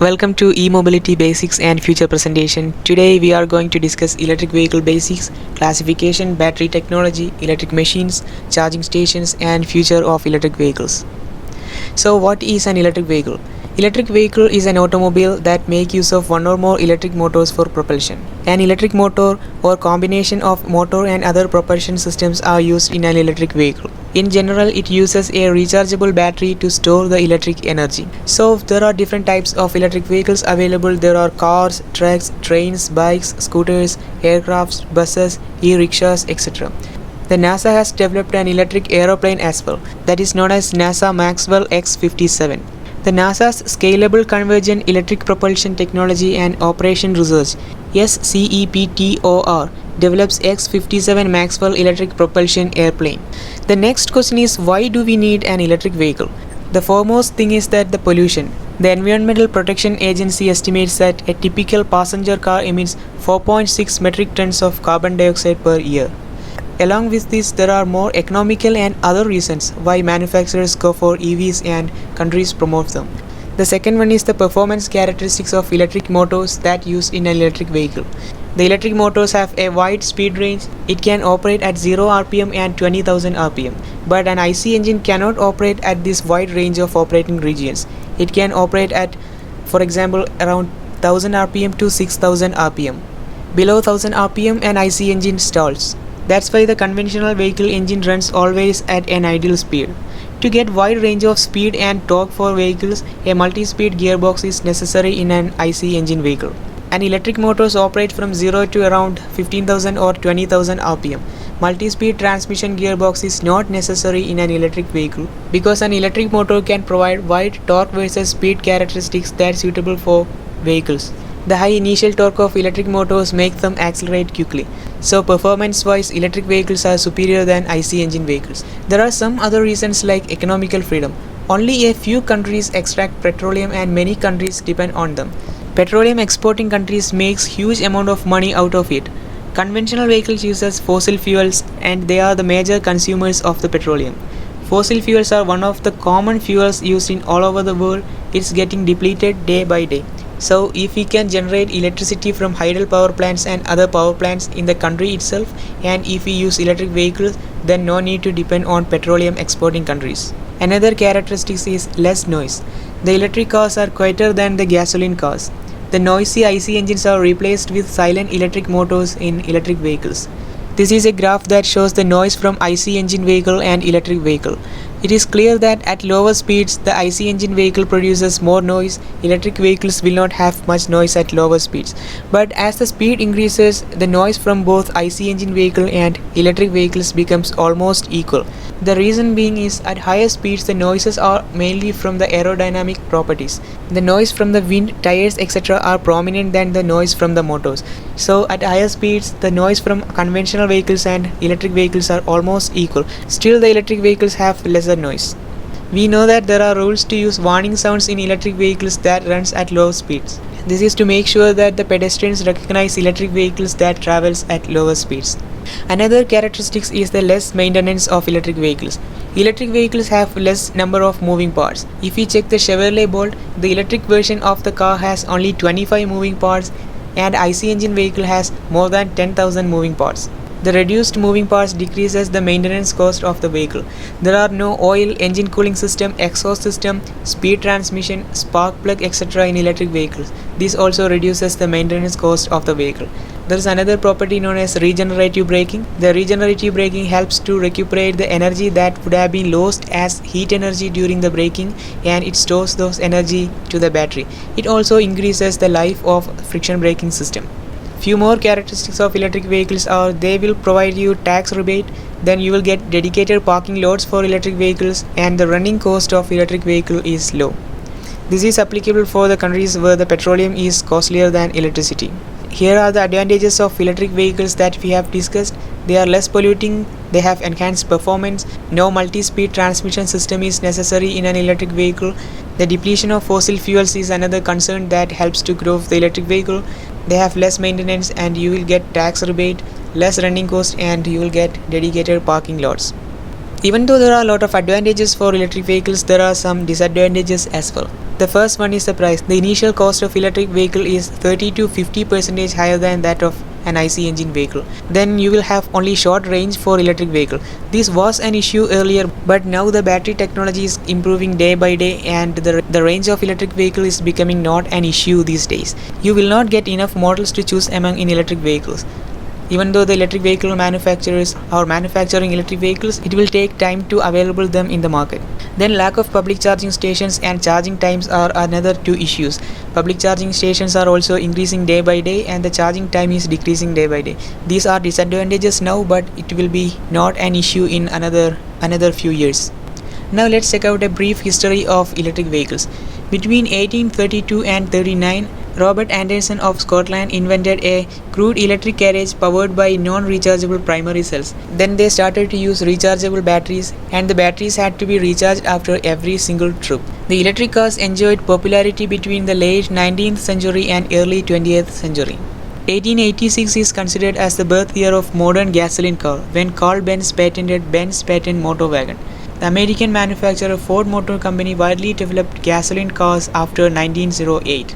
Welcome to e-mobility basics and future presentation. Today we are going to discuss electric vehicle basics, classification, battery technology, electric machines, charging stations and future of electric vehicles. So what is an electric vehicle? Electric vehicle is an automobile that make use of one or more electric motors for propulsion. An electric motor or combination of motor and other propulsion systems are used in an electric vehicle. In general, it uses a rechargeable battery to store the electric energy. So there are different types of electric vehicles available. There are cars, trucks, trains, bikes, scooters, aircrafts, buses, e-rickshaws, etc. The NASA has developed an electric aeroplane as well, that is known as NASA Maxwell X-57. The NASA's Scalable Convergent Electric Propulsion Technology and Operation Research (SCEPTOR) develops X-57 Maxwell Electric Propulsion Airplane. The next question is, why do we need an electric vehicle? The foremost thing is that the pollution. The Environmental Protection Agency estimates that a typical passenger car emits 4.6 metric tons of carbon dioxide per year. Along with this, there are more economical and other reasons why manufacturers go for EVs and countries promote them. The second one is the performance characteristics of electric motors that used in an electric vehicle. The electric motors have a wide speed range. It can operate at 0 rpm and 20,000 rpm. But an IC engine cannot operate at this wide range of operating regions. It can operate at, for example, around 1000 rpm to 6000 rpm. Below 1000 rpm, an IC engine stalls. That's why the conventional vehicle engine runs always at an ideal speed. To get wide range of speed and torque for vehicles, a multi-speed gearbox is necessary in an IC engine vehicle. An electric motors operate from 0 to around 15,000 or 20,000 rpm. Multi-speed transmission gearbox is not necessary in an electric vehicle because an electric motor can provide wide torque versus speed characteristics that are suitable for vehicles. The high initial torque of electric motors make them accelerate quickly. So performance-wise, electric vehicles are superior than IC engine vehicles. There are some other reasons like economical freedom. Only a few countries extract petroleum and many countries depend on them. Petroleum exporting countries makes huge amount of money out of it. Conventional vehicles uses fossil fuels and they are the major consumers of the petroleum. Fossil fuels are one of the common fuels used in all over the world. It's getting depleted day by day. So if we can generate electricity from hydel power plants and other power plants in the country itself, and if we use electric vehicles, then no need to depend on petroleum exporting countries. Another characteristic is less noise. The electric cars are quieter than the gasoline cars. The noisy IC engines are replaced with silent electric motors in electric vehicles. This is a graph that shows the noise from IC engine vehicle and electric vehicle. It is clear that at lower speeds, the IC engine vehicle produces more noise. Electric vehicles will not have much noise at lower speeds. But as the speed increases, the noise from both IC engine vehicle and electric vehicles becomes almost equal. The reason being is at higher speeds, the noises are mainly from the aerodynamic properties. The noise from the wind, tires, etc. are prominent than the noise from the motors. So at higher speeds, the noise from conventional vehicles and electric vehicles are almost equal. Still, the electric vehicles have lesser noise. We know that there are rules to use warning sounds in electric vehicles that runs at low speeds. This is to make sure that the pedestrians recognize electric vehicles that travels at lower speeds. Another characteristic is the less maintenance of electric vehicles. Electric vehicles have less number of moving parts. If we check the Chevrolet Bolt, the electric version of the car has only 25 moving parts and IC engine vehicle has more than 10,000 moving parts. The reduced moving parts decreases the maintenance cost of the vehicle. There are no oil, engine cooling system, exhaust system, speed transmission, spark plug, etc. in electric vehicles. This also reduces the maintenance cost of the vehicle. There is another property known as regenerative braking. The regenerative braking helps to recuperate the energy that would have been lost as heat energy during the braking, and it stores those energy to the battery. It also increases the life of friction braking system. Few more characteristics of electric vehicles are they will provide you tax rebate, then you will get dedicated parking lots for electric vehicles, and the running cost of electric vehicle is low. This is applicable for the countries where the petroleum is costlier than electricity. Here are the advantages of electric vehicles that we have discussed. They are less polluting, they have enhanced performance, no multi-speed transmission system is necessary in an electric vehicle. The depletion of fossil fuels is another concern that helps to grow the electric vehicle. They have less maintenance and you will get tax rebate, less running cost, and you will get dedicated parking lots. Even though there are a lot of advantages for electric vehicles, there are some disadvantages as well. The first one is the price. The initial cost of electric vehicle is 30 to 50% higher than that of an IC engine vehicle. Then you will have only short range for electric vehicle. This was an issue earlier, but now the battery technology is improving day by day and the range of electric vehicle is becoming not an issue these days. You will not get enough models to choose among in electric vehicles. Even though the electric vehicle manufacturers are manufacturing electric vehicles, it will take time to available them in the market. Then lack of public charging stations and charging times are another two issues. Public charging stations are also increasing day by day and the charging time is decreasing day by day. These are disadvantages now, but it will be not an issue in another few years. Now let's check out a brief history of electric vehicles. Between 1832 and 39, Robert Anderson of Scotland invented a crude electric carriage powered by non-rechargeable primary cells. Then they started to use rechargeable batteries, and the batteries had to be recharged after every single trip. The electric cars enjoyed popularity between the late 19th century and early 20th century. 1886 is considered as the birth year of modern gasoline car when Carl Benz patented Benz patent motor wagon. The American manufacturer Ford Motor Company widely developed gasoline cars after 1908.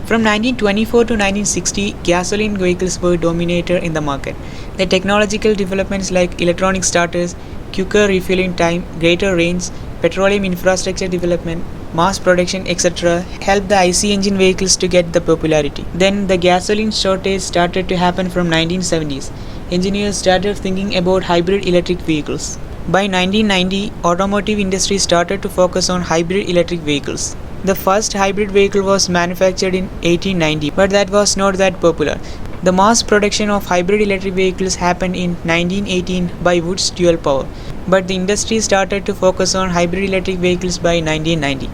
From 1924 to 1960, gasoline vehicles were dominator in the market. The technological developments like electronic starters, quicker refueling time, greater range, petroleum infrastructure development, mass production, etc. helped the IC engine vehicles to get the popularity. Then the gasoline shortage started to happen from 1970s. Engineers started thinking about hybrid electric vehicles. By 1990, automotive industry started to focus on hybrid electric vehicles. The first hybrid vehicle was manufactured in 1890, but that was not that popular. The mass production of hybrid electric vehicles happened in 1918 by Wood's Dual Power, but the industry started to focus on hybrid electric vehicles by 1990.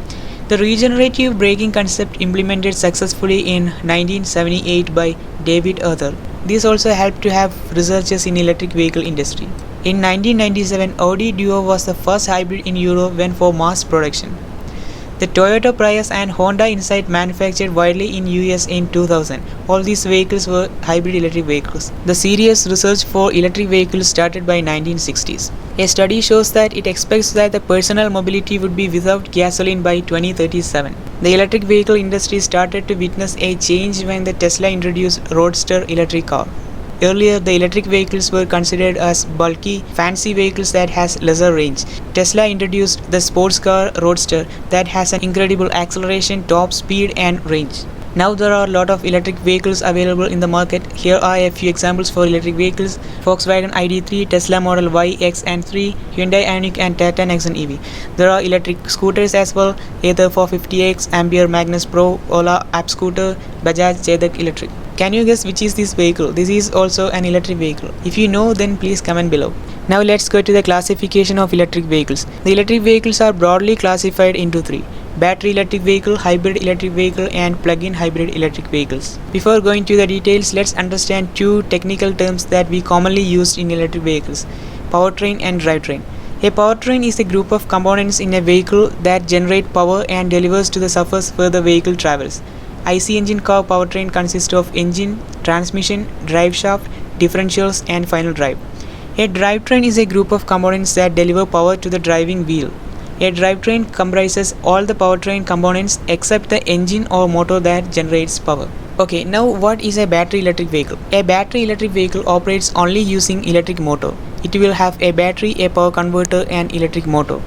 The regenerative braking concept implemented successfully in 1978 by David Arthur. This also helped to have researchers in electric vehicle industry. In 1997, Audi Duo was the first hybrid in Europe went for mass production. The Toyota Prius and Honda Insight manufactured widely in US in 2000. All these vehicles were hybrid electric vehicles. The serious research for electric vehicles started by 1960s. A study shows that it expects that the personal mobility would be without gasoline by 2037. The electric vehicle industry started to witness a change when the Tesla introduced Roadster electric car. Earlier, the electric vehicles were considered as bulky, fancy vehicles that has lesser range. Tesla introduced the sports car Roadster that has an incredible acceleration, top speed and range. Now there are a lot of electric vehicles available in the market. Here are a few examples for electric vehicles: Volkswagen ID3, Tesla Model Y, X and 3, Hyundai Ioniq and Tata Nexon EV. There are electric scooters as well: Ather 450X, Ampere Magnus Pro, Ola App Scooter, Bajaj Chetak Electric. Can you guess which is this vehicle? This is also an electric vehicle. If you know, then please comment below. Now let's go to the classification of electric vehicles. The electric vehicles are broadly classified into three: battery electric vehicle, hybrid electric vehicle and plug-in hybrid electric vehicles. Before going to the details, let's understand two technical terms that we commonly use in electric vehicles: powertrain and drivetrain. A powertrain is a group of components in a vehicle that generate power and delivers to the surface where the vehicle travels. IC engine car powertrain consists of engine, transmission, drive shaft, differentials and final drive. A drivetrain is a group of components that deliver power to the driving wheel. A drivetrain comprises all the powertrain components except the engine or motor that generates power. Okay, now what is a battery electric vehicle? A battery electric vehicle operates only using electric motor. It will have a battery, a power converter and electric motor.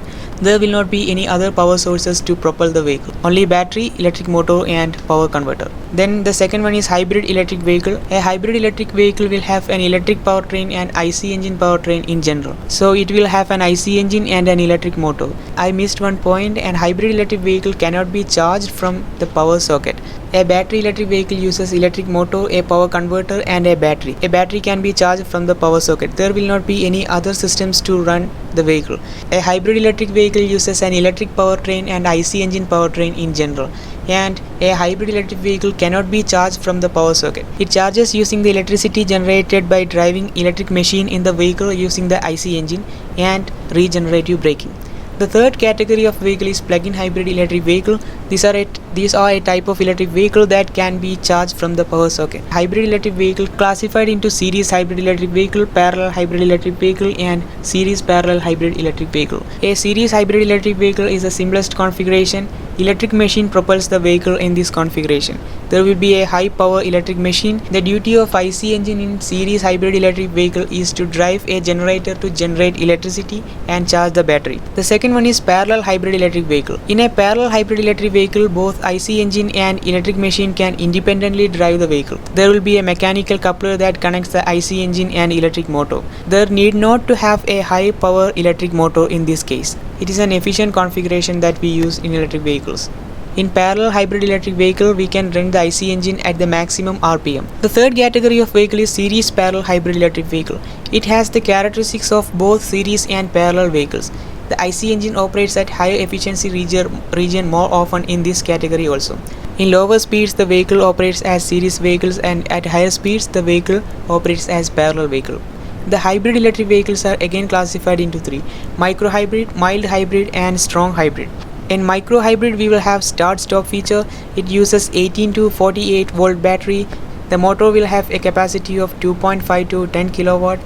There will not be any other power sources to propel the vehicle. Only battery, electric motor and power converter. Then the second one is hybrid electric vehicle. A hybrid electric vehicle will have an electric powertrain and IC engine powertrain in general. So it will have an IC engine and an electric motor. I missed one point: an hybrid electric vehicle cannot be charged from the power socket. A battery electric vehicle uses electric motor, a power converter and a battery. A battery can be charged from the power socket. There will not be any other systems to run the vehicle. A hybrid electric vehicle uses an electric powertrain and IC engine powertrain in general. And a hybrid electric vehicle cannot be charged from the power socket. It charges using the electricity generated by driving electric machine in the vehicle using the IC engine and regenerative braking. The third category of vehicle is plug-in hybrid electric vehicle. These are These are a type of electric vehicle that can be charged from the power socket. Hybrid electric vehicle classified into series hybrid electric vehicle, parallel hybrid electric vehicle and series parallel hybrid electric vehicle. A series hybrid electric vehicle is the simplest configuration. Electric machine propels the vehicle in this configuration. There will be a high power electric machine. The duty of IC engine in series hybrid electric vehicle is to drive a generator to generate electricity and charge the battery. The second one is parallel hybrid electric vehicle. In a parallel hybrid electric vehicle, both IC engine and electric machine can independently drive the vehicle. There will be a mechanical coupler that connects the IC engine and electric motor. There need not to have a high power electric motor in this case. It is an efficient configuration that we use in electric vehicles. In parallel hybrid electric vehicle, we can run the IC engine at the maximum RPM. The third category of vehicle is series parallel hybrid electric vehicle. It has the characteristics of both series and parallel vehicles. The IC engine operates at higher efficiency region more often in this category also. In lower speeds, the vehicle operates as series vehicles, and at higher speeds, the vehicle operates as parallel vehicle. The hybrid electric vehicles are again classified into three: micro hybrid, mild hybrid and strong hybrid. In micro hybrid, we will have start-stop feature. It uses 18 to 48 volt battery. The motor will have a capacity of 2.5 to 10 kilowatt.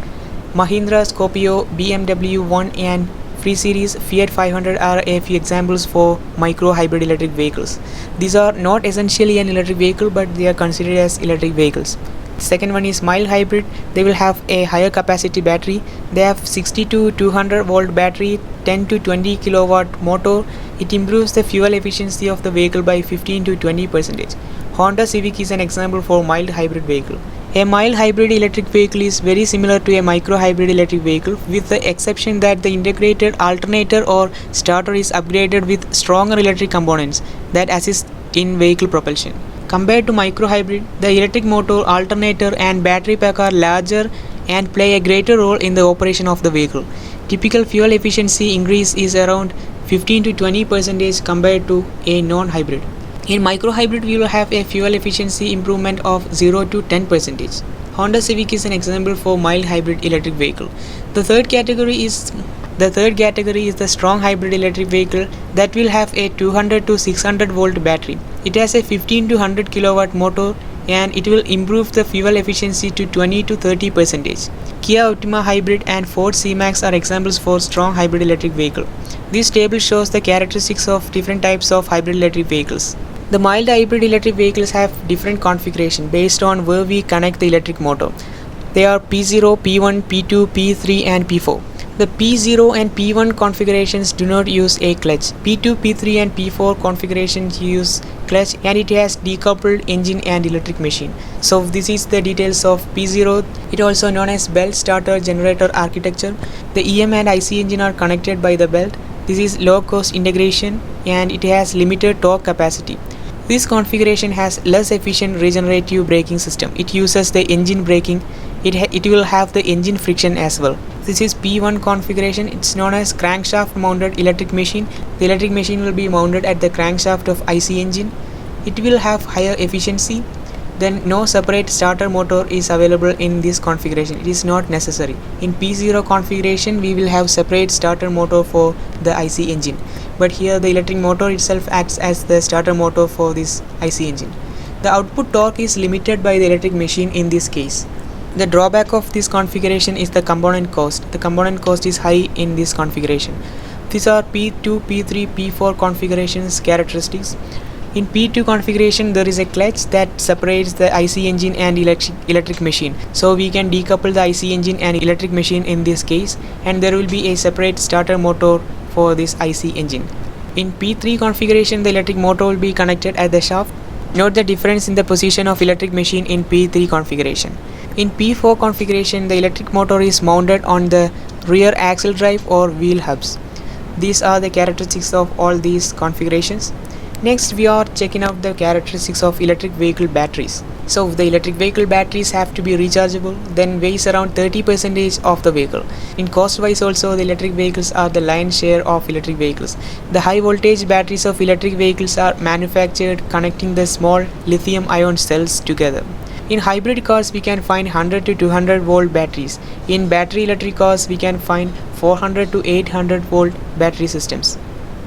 Mahindra, Scorpio, BMW 1 and Free Series, Fiat 500 are a few examples for micro hybrid electric vehicles. These are not essentially an electric vehicle, but they are considered as electric vehicles. Second one is mild hybrid. They will have a higher capacity battery. They have 60 to 200 volt battery, 10 to 20 kilowatt motor. It improves the fuel efficiency of the vehicle by 15 to 20%. Honda Civic is an example for mild hybrid vehicle. A mild hybrid electric vehicle is very similar to a micro hybrid electric vehicle, with the exception that the integrated alternator or starter is upgraded with stronger electric components that assist in vehicle propulsion. Compared to micro hybrid, the electric motor, alternator and battery pack are larger and play a greater role in the operation of the vehicle. Typical fuel efficiency increase is around 15 to 20% compared to a non-hybrid. In micro hybrid, we will have a fuel efficiency improvement of 0 to 10%. Honda Civic is an example for mild hybrid electric vehicle. The third category is the strong hybrid electric vehicle that will have a 200 to 600 volt battery. It has a 15 to 100 kilowatt motor and it will improve the fuel efficiency to 20 to 30%. Kia Optima Hybrid and Ford C-Max are examples for strong hybrid electric vehicle. This table shows the characteristics of different types of hybrid electric vehicles. The mild hybrid electric vehicles have different configuration based on where we connect the electric motor. They are P0, P1, P2, P3 and P4. The P0 and P1 configurations do not use a clutch. P2, P3 and P4 configurations use clutch, and it has decoupled engine and electric machine. So this is the details of P0. It also known as belt starter generator architecture. The EM and IC engine are connected by the belt. This is low cost integration and it has limited torque capacity. This configuration has less efficient regenerative braking system. It uses the engine braking. It will have the engine friction as well. This is P1 configuration. It's known as crankshaft mounted electric machine. The electric machine will be mounted at the crankshaft of IC engine. It will have higher efficiency. Then no separate starter motor is available in this configuration. It is not necessary. In P0 configuration, we will have separate starter motor for the IC engine. But here the electric motor itself acts as the starter motor for this IC engine. The output torque is limited by the electric machine in this case. The drawback of this configuration is the component cost. The component cost is high in this configuration. These are P2, P3, P4 configurations characteristics. In P2 configuration, there is a clutch that separates the IC engine and electric machine. So we can decouple the IC engine and electric machine in this case, and there will be a separate starter motor for this IC engine. In P3 configuration, the electric motor will be connected at the shaft. Note the difference in the position of electric machine in P3 configuration. In P4 configuration, the electric motor is mounted on the rear axle drive or wheel hubs. These are the characteristics of all these configurations. Next, we are checking out the characteristics of electric vehicle batteries. So the electric vehicle batteries have to be rechargeable, then weighs around 30% of the vehicle. In cost wise also, the electric vehicles are the lion's share of electric vehicles. The high voltage batteries of electric vehicles are manufactured connecting the small lithium ion cells together. In hybrid cars, we can find 100 to 200 volt batteries. In battery electric cars, we can find 400 to 800 volt battery systems.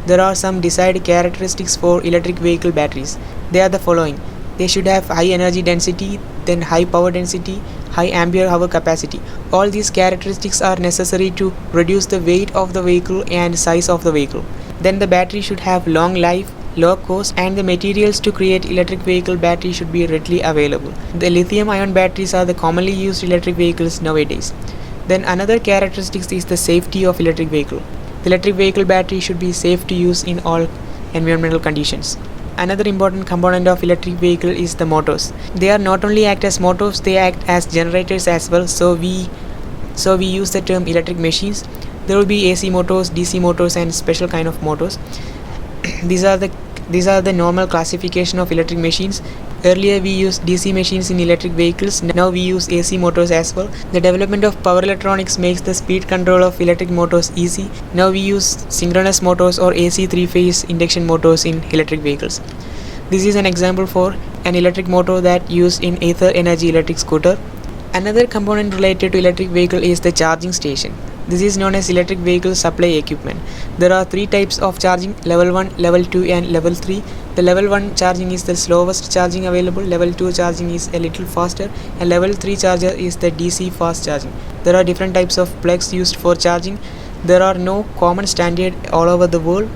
There are some desired characteristics for electric vehicle batteries. They are the following. They should have high energy density, then high power density, high ampere hour capacity. All these characteristics are necessary to reduce the weight of the vehicle and size of the vehicle. Then the battery should have long life, low cost, and the materials to create electric vehicle battery should be readily available. The lithium ion batteries are the commonly used electric vehicles nowadays. Then another characteristic is the safety of electric vehicle. The electric vehicle battery should be safe to use in all environmental conditions. Another important component of electric vehicle is the motors. They are not only act as motors, they act as generators as well. So we use the term electric machines. There will be AC motors, DC motors, and special kind of motors. These are the normal classification of electric machines. Earlier we used DC machines in electric vehicles. Now we use AC motors as well. The development of power electronics makes the speed control of electric motors easy. Now we use synchronous motors or AC three-phase induction motors in electric vehicles. This is an example for an electric motor that used in Ather Energy electric scooter. Another component related to electric vehicle is the charging station. This is known as electric vehicle supply equipment. There are three types of charging: level 1, level 2 and level 3. The level 1 charging is the slowest charging available, level 2 charging is a little faster, and level 3 charger is the DC fast charging. There are different types of plugs used for charging. There are no common standard all over the world.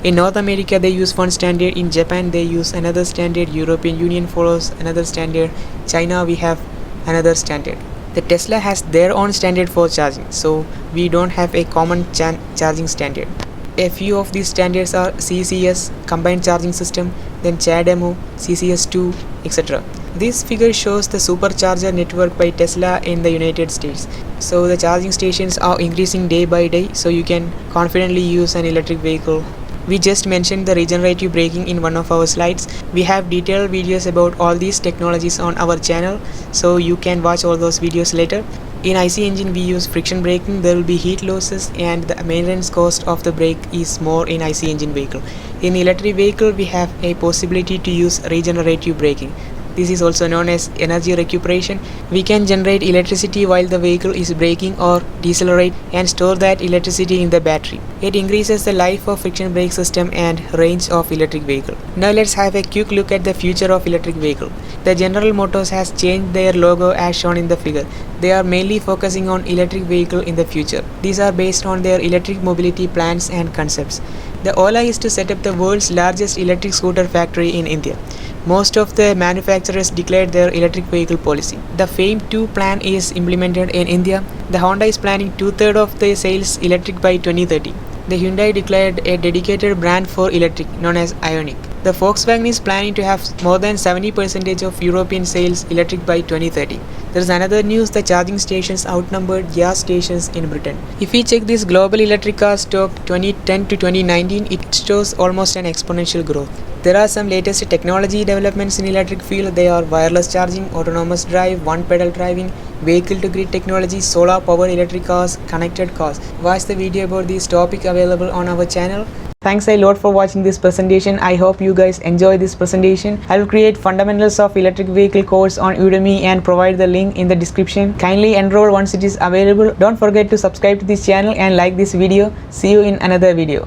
In North America they use one standard, in Japan they use another standard, European Union follows another standard, China we have another standard. The Tesla has their own standard for charging, so we don't have a common charging standard. A few of these standards are CCS, Combined Charging System, then CHAdeMO, CCS2, etc. This figure shows the supercharger network by Tesla in the United States. So the charging stations are increasing day by day, so you can confidently use an electric vehicle. We just mentioned the regenerative braking in one of our slides. We have detailed videos about all these technologies on our channel, so you can watch all those videos later. In IC engine we use friction braking. There will be heat losses and the maintenance cost of the brake is more in IC engine vehicle. In electric vehicle we have a possibility to use regenerative braking. This is also known as energy recuperation. We can generate electricity while the vehicle is braking or decelerate and store that electricity in the battery. It increases the life of friction brake system and range of electric vehicle. Now let's have a quick look at the future of electric vehicle. The General Motors has changed their logo as shown in the figure. They are mainly focusing on electric vehicle in the future. These are based on their electric mobility plans and concepts. The Ola is to set up the world's largest electric scooter factory in India. Most of the manufacturers declared their electric vehicle policy. The FAME 2 plan is implemented in India. The Honda is planning 2/3 of their sales electric by 2030. The Hyundai declared a dedicated brand for electric known as Ioniq. The Volkswagen is planning to have more than 70% of European sales electric by 2030. There is another news: the charging stations outnumbered gas stations in Britain. If we check this global electric car stock 2010 to 2019, it shows almost an exponential growth. There are some latest technology developments in electric field. They are wireless charging, autonomous drive, one pedal driving, vehicle to grid technology, solar powered electric cars, connected cars. Watch the video about this topic available on our channel. Thanks a lot for watching this presentation. I hope you guys enjoy this presentation. I will create fundamentals of electric vehicle course on Udemy and provide the link in the description. Kindly enroll once it is available. Don't forget to subscribe to this channel and like this video. See you in another video.